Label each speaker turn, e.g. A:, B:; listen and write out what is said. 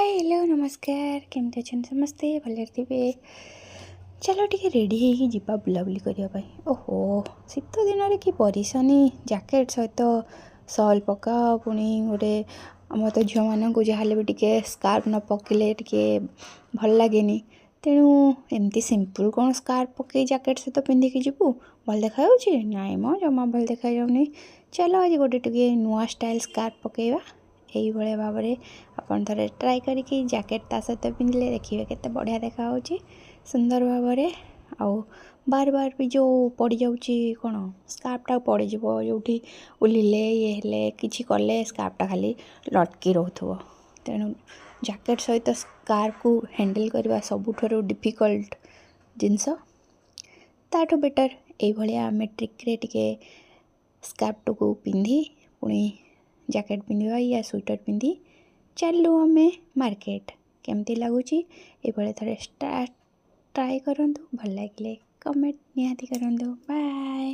A: Hi hello नमस्कार केमती अच्छा समस्ते भले थे। चलो टी रेडी हो जीवा बुलाबुली करने। ओहो शीत दिन कि परिशानी जैकेट सहित सॉल पकाओ पुणी गोटे आम तो झील मानक जहाँ भी टे स्कार्फ न पकड़े टे भल लगे तेणु एमती सिंपल कौन स्कार्फ पकई जैकेट सहित पिंधिकी जीवु भल देखा नाई मो जमा भल देखा जाऊनी। चलो आज गोटे टे नुआ स्टाइल स्कार्फ पकईवा यही भाव में आपन थे ट्राए करिकी जैकेट ता सहित पिंधले देखिए केते बढ़िया देखा सुंदर भाव में। आउ बार बार भी जो पड़ जाऊँगी कौन स्कार्फटा पड़ जो उलिले ये हेले किछि कले स्कार्फटा खाली लटकी रोथो। तेणु जैकेट सहित स्कार्फ को हैंडल करवा सबुठारु डिफिकल्ट जिनस ताठू बेटर यही आम ट्रिक्रे टिके स्कार्फ को पिंधि पुणी जैकेट पिंधा या स्वेटर पिंधि चलू आम मार्केट केमती लगुच ये थे ट्राए करूँ भल लगे कमेंट निहाती करूँ। बाय।